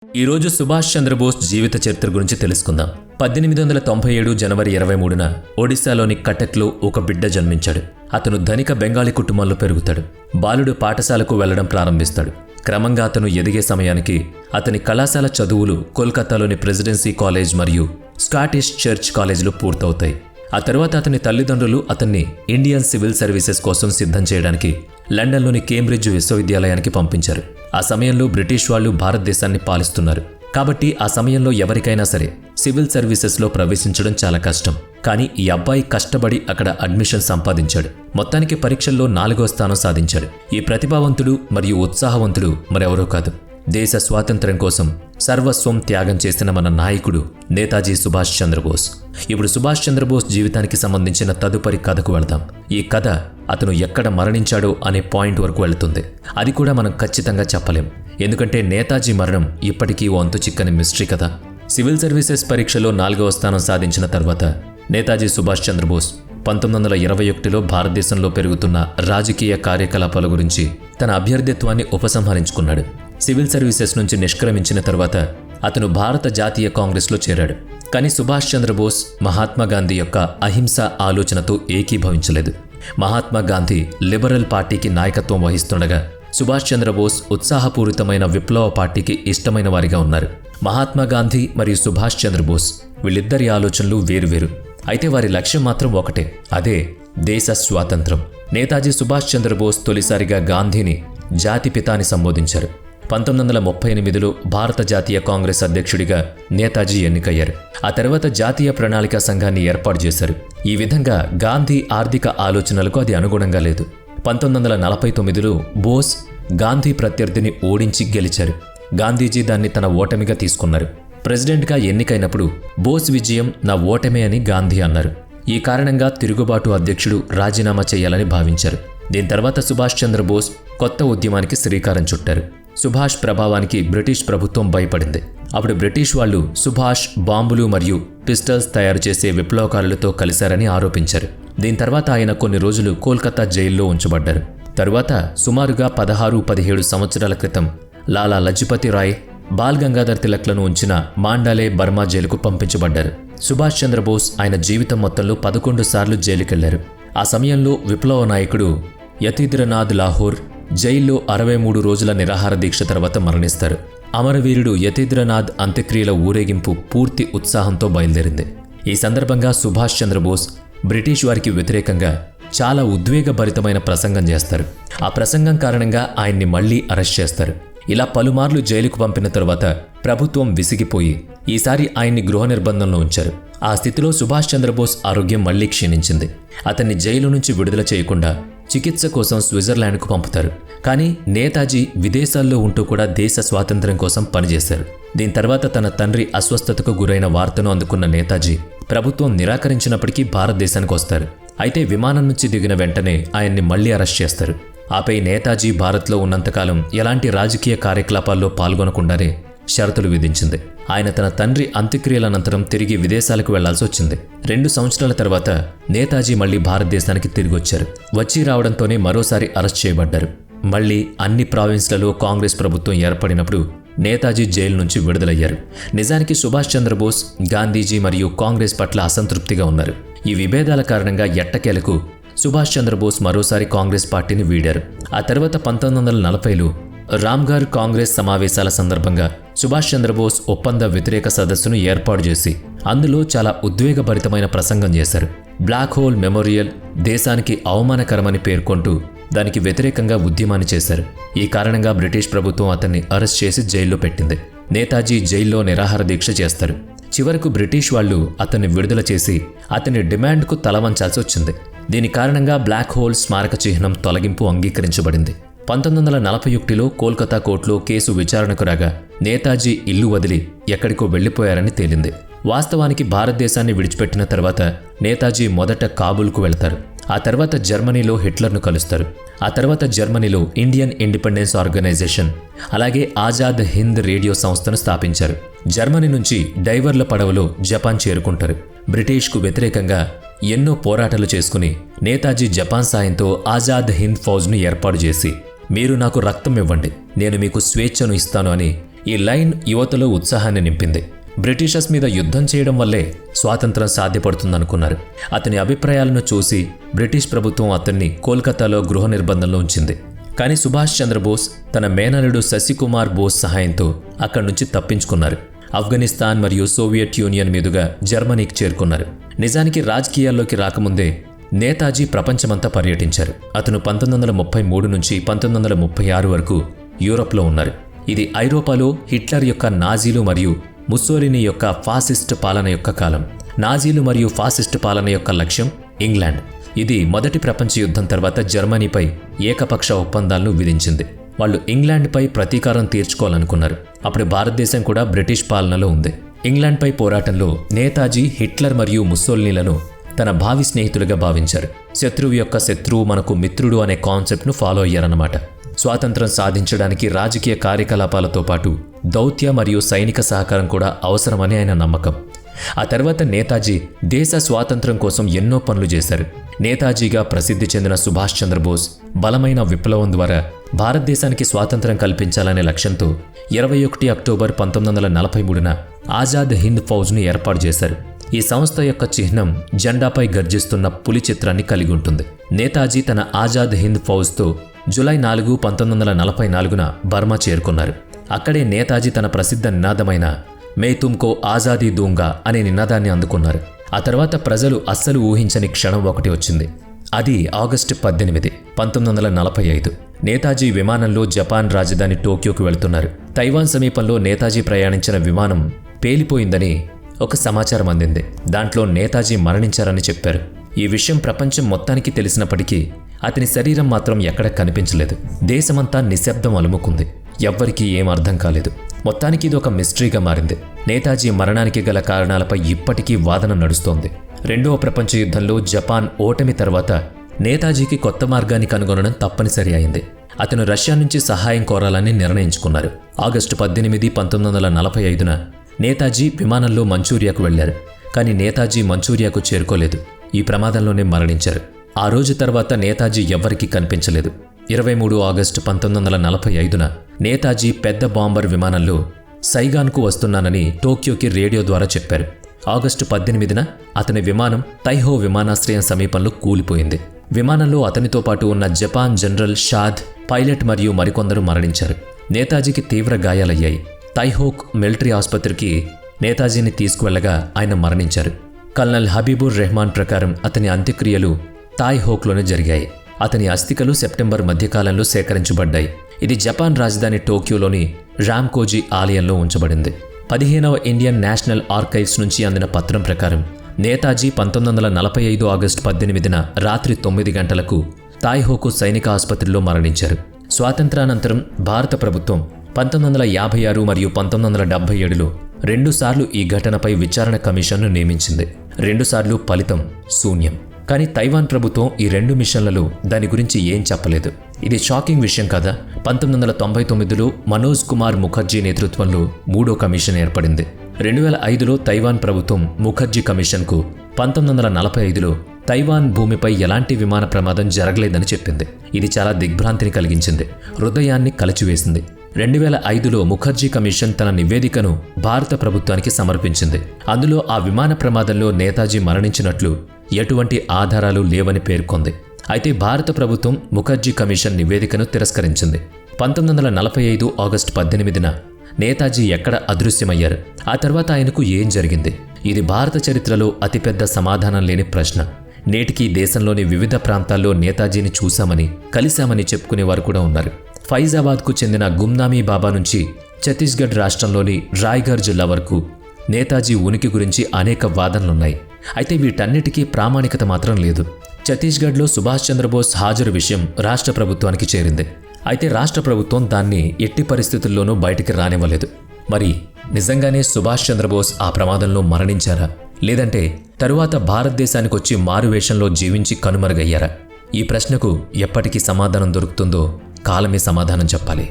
ఈరోజు సుభాష్ చంద్రబోస్ జీవిత చరిత్ర గురించి తెలుసుకుందాం. 1897 జనవరి 23న ఒడిశాలోని కటక్లో ఒక బిడ్డ జన్మించాడు. అతను ధనిక బెంగాలీ కుటుంబంలో పెరుగుతాడు. బాలుడు పాఠశాలకు వెళ్లడం ప్రారంభిస్తాడు. క్రమంగా అతను ఎదిగే సమయానికి అతని కళాశాల చదువులు కోల్కతాలోని ప్రెసిడెన్సీ కాలేజ్ మరియు స్కాటిష్ చర్చ్ కాలేజీలో పూర్తవుతాయి. ఆ తర్వాత అతని తల్లిదండ్రులు అతన్ని ఇండియన్ సివిల్ సర్వీసెస్ కోసం సిద్ధం చేయడానికి లండన్లోని కేంబ్రిడ్జ్ విశ్వవిద్యాలయానికి పంపించారు. ఆ సమయంలో బ్రిటిష్ వాళ్ళు భారతదేశాన్ని పాలిస్తున్నారు. కాబట్టి ఆ సమయంలో ఎవరికైనా సరే సివిల్ సర్వీసెస్లో ప్రవేశించడం చాలా కష్టం. కానీ ఈ అబ్బాయి కష్టపడి అక్కడ అడ్మిషన్ సంపాదించాడు. మొత్తానికి పరీక్షల్లో 4వ స్థానం సాధించాడు. ఈ ప్రతిభావంతుడు మరియు ఉత్సాహవంతుడు మరెవరో కాదు, దేశ స్వాతంత్ర్యం కోసం సర్వస్వం త్యాగం చేసిన మన నాయకుడు నేతాజీ సుభాష్ చంద్రబోస్. ఇప్పుడు సుభాష్ చంద్రబోస్ జీవితానికి సంబంధించిన తదుపరి కథకు వెళ్దాం. ఈ కథ అతను ఎక్కడ మరణించాడో అనే పాయింట్ వరకు వెళుతుంది. అది కూడా మనం ఖచ్చితంగా చెప్పలేం, ఎందుకంటే నేతాజీ మరణం ఇప్పటికీ ఓ అంతు చిక్కని మిస్టరీ కదా. సివిల్ సర్వీసెస్ పరీక్షలో 4వ స్థానం సాధించిన తర్వాత నేతాజీ సుభాష్ చంద్రబోస్ 1921లో భారతదేశంలో పెరుగుతున్న రాజకీయ కార్యకలాపాల గురించి తన అభ్యర్థిత్వాన్ని ఉపసంహరించుకున్నాడు. సివిల్ సర్వీసెస్ నుంచి నిష్క్రమించిన తర్వాత అతను భారత జాతీయ కాంగ్రెస్లో చేరాడు. కానీ సుభాష్ చంద్రబోస్ మహాత్మా గాంధీ యొక్క అహింస ఆలోచనతో ఏకీభవించలేదు. మహాత్మా గాంధీ లిబరల్ పార్టీకి నాయకత్వం వహిస్తుండగా సుభాష్ చంద్రబోస్ ఉత్సాహపూరితమైన విప్లవ పార్టీకి ఇష్టమైన వారిగా ఉన్నారు. మహాత్మా గాంధీ మరియు సుభాష్ చంద్రబోస్ వీళ్ళిద్దరి ఆలోచనలు వేరువేరు, అయితే వారి లక్ష్యం మాత్రం ఒకటే, అదే దేశ స్వాతంత్రం. నేతాజీ సుభాష్ చంద్రబోస్ తొలిసారిగా గాంధీని జాతిపిత అని సంబోధించారు. 1938లో భారత జాతీయ కాంగ్రెస్ అధ్యక్షుడిగా నేతాజీ ఎన్నికయ్యారు. ఆ తర్వాత జాతీయ ప్రణాళిక సంఘాన్ని ఏర్పాటు చేశారు. ఈ విధంగా గాంధీ ఆర్థిక ఆలోచనలకు అది అనుగుణంగా లేదు. 1949లో బోస్ గాంధీ ప్రత్యర్థిని ఓడించి గెలిచారు. గాంధీజీ దాన్ని తన ఓటమిగా తీసుకున్నారు. ప్రెసిడెంట్గా ఎన్నికైనప్పుడు బోస్ విజయం నా ఓటమే అని గాంధీ అన్నారు. ఈ కారణంగా తిరుగుబాటు అధ్యక్షుడు రాజీనామా చేయాలని భావించారు. దీని తర్వాత సుభాష్ చంద్రబోస్ కొత్త ఉద్యమానికి శ్రీకారం చుట్టారు. సుభాష్ ప్రభావానికి బ్రిటిష్ ప్రభుత్వం భయపడింది. అప్పుడు బ్రిటిష్ వాళ్ళు సుభాష్ బాంబులు మరియు పిస్టల్స్ తయారు చేసే విప్లవకారులతో కలిశారని ఆరోపించారు. దీని తర్వాత ఆయన కొన్ని రోజులు కోల్కతా జైల్లో ఉంచబడ్డారు. తరువాత సుమారుగా 16-17 సంవత్సరాల క్రితం లాలా లజపతి రాయ్, బాల్ గంగాధర్ తిలక్లను ఉంచిన మాండాలే బర్మా జైలుకు పంపించబడ్డారు. సుభాష్ చంద్రబోస్ ఆయన జీవితం మొత్తంలో 11 సార్లు జైలుకెళ్లారు. ఆ సమయంలో విప్లవ నాయకుడు యతీంద్రనాథ్ లాహోర్ జైల్లో 63 రోజుల నిరాహార దీక్ష తర్వాత మరణిస్తారు. అమరవీరుడు యతీంద్రనాథ్ అంత్యక్రియల ఊరేగింపు పూర్తి ఉత్సాహంతో బయలుదేరింది. ఈ సందర్భంగా సుభాష్ చంద్రబోస్ బ్రిటిష్ వారికి వ్యతిరేకంగా చాలా ఉద్వేగభరితమైన ప్రసంగం చేస్తారు. ఆ ప్రసంగం కారణంగా ఆయన్ని మళ్లీ అరెస్ట్ చేస్తారు. ఇలా పలుమార్లు జైలుకు పంపిన తరువాత ప్రభుత్వం విసిగిపోయి ఈసారి ఆయన్ని గృహ నిర్బంధంలో ఉంచారు. ఆ స్థితిలో సుభాష్ చంద్రబోస్ ఆరోగ్యం మళ్లీ క్షీణించింది. అతన్ని జైలు నుంచి విడుదల చేయకుండా చికిత్స కోసం స్విట్జర్లాండ్కు పంపుతారు. కానీ నేతాజీ విదేశాల్లో ఉంటూ కూడా దేశ స్వాతంత్ర్యం కోసం పనిచేశారు. దీని తర్వాత తన తండ్రి అస్వస్థతకు గురైన వార్తను అందుకున్న నేతాజీ ప్రభుత్వం నిరాకరించినప్పటికీ భారతదేశానికి వస్తారు. అయితే విమానం నుంచి దిగిన వెంటనే ఆయన్ని మళ్లీ అరెస్ట్ చేస్తారు. ఆపై నేతాజీ భారత్లో ఉన్నంతకాలం ఎలాంటి రాజకీయ కార్యకలాపాల్లో పాల్గొనకుండానే షరతులు విధించింది. ఆయన తన తండ్రి అంత్యక్రియల అనంతరం తిరిగి విదేశాలకు వెళ్లాల్సి వచ్చింది. 2 సంవత్సరాల తర్వాత నేతాజీ మళ్లీ భారతదేశానికి తిరిగొచ్చారు. వచ్చి రావడంతోనే మరోసారి అరెస్ట్ చేయబడ్డారు. మళ్లీ అన్ని ప్రావిన్స్లలో కాంగ్రెస్ ప్రభుత్వం ఏర్పడినప్పుడు నేతాజీ జైలు నుంచి విడుదలయ్యారు. నిజానికి సుభాష్ చంద్రబోస్ గాంధీజీ మరియు కాంగ్రెస్ పట్ల అసంతృప్తిగా ఉన్నారు. ఈ విభేదాల కారణంగా ఎట్టకేలకు సుభాష్ చంద్రబోస్ మరోసారి కాంగ్రెస్ పార్టీని వీడారు. ఆ తర్వాత 1940లో రామ్ఘర్ కాంగ్రెస్ సమావేశాల సందర్భంగా సుభాష్ చంద్రబోస్ ఒప్పంద వ్యతిరేక సదస్సును ఏర్పాటు చేసి అందులో చాలా ఉద్వేగభరితమైన ప్రసంగం చేశారు. బ్లాక్ హోల్ మెమోరియల్ దేశానికి అవమానకరమని పేర్కొంటూ దానికి వ్యతిరేకంగా ఉద్యమాన్ని చేశారు. ఈ కారణంగా బ్రిటిష్ ప్రభుత్వం అతన్ని అరెస్ట్ చేసి జైల్లో పెట్టింది. నేతాజీ జైల్లో నిరాహార దీక్ష చేస్తారు. చివరకు బ్రిటిష్ వాళ్ళు అతన్ని విడుదల చేసి అతని డిమాండ్కు తలవంచాల్సి వచ్చింది. దీని కారణంగా బ్లాక్ హోల్ స్మారక చిహ్నం తొలగింపు అంగీకరించబడింది. 1941లో కోల్కతా కోర్టులో కేసు విచారణకు రాగా నేతాజీ ఇల్లు వదిలి ఎక్కడికో వెళ్లిపోయారని తేలింది. వాస్తవానికి భారతదేశాన్ని విడిచిపెట్టిన తర్వాత నేతాజీ మొదట కాబూల్కు వెళ్తారు. ఆ తర్వాత జర్మనీలో హిట్లర్ను కలుస్తారు. ఆ తర్వాత జర్మనీలో ఇండియన్ ఇండిపెండెన్స్ ఆర్గనైజేషన్ అలాగే ఆజాద్ హింద్ రేడియో సంస్థను స్థాపించారు. జర్మనీ నుంచి డైవర్ల పడవలో జపాన్ చేరుకుంటారు. బ్రిటిష్కు వ్యతిరేకంగా ఎన్నో పోరాటాలు చేసుకుని నేతాజీ జపాన్ సాయంతో ఆజాద్ హింద్ ఫౌజ్ను ఏర్పాటు చేసి మీరు నాకు రక్తం ఇవ్వండి, నేను మీకు స్వేచ్ఛను ఇస్తాను అని ఈ లైన్ యువతలో ఉత్సాహాన్ని నింపింది. బ్రిటిషర్స్ మీద యుద్ధం చేయడం వల్లే స్వాతంత్రం సాధ్యపడుతుందనుకున్నారు. అతని అభిప్రాయాలను చూసి బ్రిటిష్ ప్రభుత్వం అతన్ని కోల్కతాలో గృహ నిర్బంధంలో ఉంచింది. కానీ సుభాష్ చంద్రబోస్ తన మేనల్లుడు శశికుమార్ బోస్ సహాయంతో అక్కడి నుంచి తప్పించుకున్నారు. ఆఫ్ఘనిస్తాన్ మరియు సోవియట్ యూనియన్ మీదుగా జర్మనీకి చేరుకున్నారు. నిజానికి రాజకీయాల్లోకి రాకముందే నేతాజీ ప్రపంచమంతా పర్యటించారు. అతను 1933 నుంచి 1936 వరకు యూరోప్లో ఉన్నారు. ఇది ఐరోపాలో హిట్లర్ యొక్క నాజీలు మరియు ముస్సోలినీ యొక్క ఫాసిస్ట్ పాలన యొక్క కాలం. నాజీలు మరియు ఫాసిస్ట్ పాలన యొక్క లక్ష్యం ఇంగ్లాండ్. ఇది మొదటి ప్రపంచ యుద్ధం తర్వాత జర్మనీపై ఏకపక్ష ఒప్పందాలను విధించింది. వాళ్ళు ఇంగ్లాండ్పై ప్రతీకారం తీర్చుకోవాలనుకున్నారు. అప్పుడు భారతదేశం కూడా బ్రిటిష్ పాలనలో ఉంది. ఇంగ్లాండ్పై పోరాటంలో నేతాజీ హిట్లర్ మరియు ముస్సోలినీలను తన భావి స్నేహితులుగా భావించారు. శత్రువు యొక్క శత్రువు మనకు మిత్రుడు అనే కాన్సెప్ట్ను ఫాలో అయ్యారన్నమాట. స్వాతంత్రం సాధించడానికి రాజకీయ కార్యకలాపాలతో పాటు దౌత్య మరియు సైనిక సహకారం కూడా అవసరమని ఆయన నమ్మకం. ఆ తర్వాత నేతాజీ దేశ స్వాతంత్రం కోసం ఎన్నో పనులు చేశారు. నేతాజీగా ప్రసిద్ధి చెందిన సుభాష్ చంద్రబోస్ బలమైన విప్లవం ద్వారా భారతదేశానికి స్వాతంత్రం కల్పించాలనే లక్ష్యంతో 21 అక్టోబర్ 1943న ఆజాద్ హింద్ ఫౌజ్ను ఏర్పాటు చేశారు. ఈ సంస్థ యొక్క చిహ్నం జెండాపై గర్జిస్తున్న పులి చిత్రాన్ని కలిగి ఉంటుంది. నేతాజీ తన ఆజాద్ హింద్ ఫౌజ్తో జూలై 4, 1944న బర్మా చేరుకున్నారు. అక్కడే నేతాజీ తన ప్రసిద్ధ నినాదమైన మే తుమ్కో ఆజాదీ దూంగా అనే నినాదాన్ని అందుకున్నారు. ఆ తర్వాత ప్రజలు అస్సలు ఊహించని క్షణం ఒకటి వచ్చింది. అది ఆగస్టు 18, 1945. నేతాజీ విమానంలో జపాన్ రాజధాని టోక్యోకు వెళ్తున్నారు. తైవాన్ సమీపంలో నేతాజీ ప్రయాణించిన విమానం పేలిపోయిందని ఒక సమాచారం అందింది. దాంట్లో నేతాజీ మరణించారని చెప్పారు. ఈ విషయం ప్రపంచం మొత్తానికి తెలిసినప్పటికీ అతని శరీరం మాత్రం ఎక్కడ కనిపించలేదు. దేశమంతా నిశ్శబ్దం అలుముకుంది. ఎవ్వరికీ ఏం అర్థం కాలేదు. మొత్తానికి ఇది ఒక మిస్టరీగా మారింది. నేతాజీ మరణానికి గల కారణాలపై ఇప్పటికీ వాదన నడుస్తోంది. రెండవ ప్రపంచ యుద్ధంలో జపాన్ ఓటమి తర్వాత నేతాజీకి కొత్త మార్గాన్ని కనుగొనడం తప్పనిసరి అయింది. అతను రష్యా నుంచి సహాయం కోరాలని నిర్ణయించుకున్నారు. ఆగస్టు 18, 1945న నేతాజీ విమానంలో మంచూరియాకు వెళ్లారు. కానీ నేతాజీ మంచూరియాకు చేరుకోలేదు. ఈ ప్రమాదంలోనే మరణించారు. ఆ రోజు తర్వాత నేతాజీ ఎవ్వరికీ కనిపించలేదు. 23 ఆగస్టు 1945న నేతాజీ పెద్ద బాంబర్ విమానంలో సైగాన్కు వస్తున్నానని టోక్యోకి రేడియో ద్వారా చెప్పారు. ఆగస్టు 18న అతని విమానం తైహో విమానాశ్రయం సమీపంలో కూలిపోయింది. విమానంలో అతనితో పాటు ఉన్న జపాన్ జనరల్ షాద్, పైలట్ మరియు మరికొందరు మరణించారు. నేతాజీకి తీవ్ర గాయాలయ్యాయి. తైహోక్ మిలిటరీ ఆసుపత్రికి నేతాజీని తీసుకువెళ్లగా ఆయన మరణించారు. కల్నల్ హబీబుర్ రెహమాన్ ప్రకారం అతని అంత్యక్రియలు తాయ్హోక్లోనే జరిగాయి. అతని అస్థికలు సెప్టెంబర్ మధ్యకాలంలో సేకరించబడ్డాయి. ఇది జపాన్ రాజధాని టోక్యోలోని రామ్కోజీ ఆలయంలో ఉంచబడింది. 15వ ఇండియన్ నేషనల్ ఆర్కైవ్స్ నుంచి అందిన పత్రం ప్రకారం నేతాజీ 1945 ఆగస్టు 18న రాత్రి 9 గంటలకు తాయ్హోకు సైనిక ఆసుపత్రిలో మరణించారు. స్వాతంత్రానంతరం భారత ప్రభుత్వం 1956 మరియు 1977లో 2 సార్లు ఈ ఘటనపై విచారణ కమిషన్ను నియమించింది. 2 సార్లు ఫలితం శూన్యం. కానీ తైవాన్ ప్రభుత్వం ఈ 2 మిషన్లలో దాని గురించి ఏం చెప్పలేదు. ఇది షాకింగ్ విషయం కదా. 1999లో మనోజ్ కుమార్ ముఖర్జీ నేతృత్వంలో 3వ కమిషన్ ఏర్పడింది. 2005లో తైవాన్ ప్రభుత్వం ముఖర్జీ కమిషన్కు 1945లో తైవాన్ భూమిపై ఎలాంటి విమాన ప్రమాదం జరగలేదని చెప్పింది. ఇది చాలా దిగ్భ్రాంతిని కలిగించింది, హృదయాన్ని కలచివేసింది. 2005లో ముఖర్జీ కమిషన్ తన నివేదికను భారత ప్రభుత్వానికి సమర్పించింది. అందులో ఆ విమాన ప్రమాదంలో నేతాజీ మరణించినట్లు ఎటువంటి ఆధారాలు లేవని పేర్కొంది. అయితే భారత ప్రభుత్వం ముఖర్జీ కమిషన్ నివేదికను తిరస్కరించింది. 1945 ఆగస్టు 18న నేతాజీ ఎక్కడ అదృశ్యమయ్యారు? ఆ తర్వాత ఆయనకు ఏం జరిగింది? ఇది భారత చరిత్రలో అతిపెద్ద సమాధానం లేని ప్రశ్న. నేటికీ దేశంలోని వివిధ ప్రాంతాల్లో నేతాజీని చూశామని, కలిశామని చెప్పుకునేవారు కూడా ఉన్నారు. ఫైజాబాద్కు చెందిన గుమ్నామీ బాబా నుంచి ఛత్తీస్గఢ్ రాష్ట్రంలోని రాయ్గర్ జిల్లా వరకు నేతాజీ ఉనికి గురించి అనేక వాదనలున్నాయి. అయితే వీటన్నిటికీ ప్రామాణికత మాత్రం లేదు. ఛత్తీస్గఢ్లో సుభాష్ చంద్రబోస్ హాజరు విషయం రాష్ట్ర ప్రభుత్వానికి చేరింది. అయితే రాష్ట్ర ప్రభుత్వం దాన్ని ఎట్టి పరిస్థితుల్లోనూ బయటికి రానివ్వలేదు. మరి నిజంగానే సుభాష్ చంద్రబోస్ ఆ ప్రమాదంలో మరణించారా? లేదంటే తరువాత భారతదేశానికి వచ్చి మారువేషంలో జీవించి కనుమరుగయ్యారా? ఈ ప్రశ్నకు ఎప్పటికీ సమాధానం దొరుకుతుందో కాలమే సమాధానం చెప్పాలి.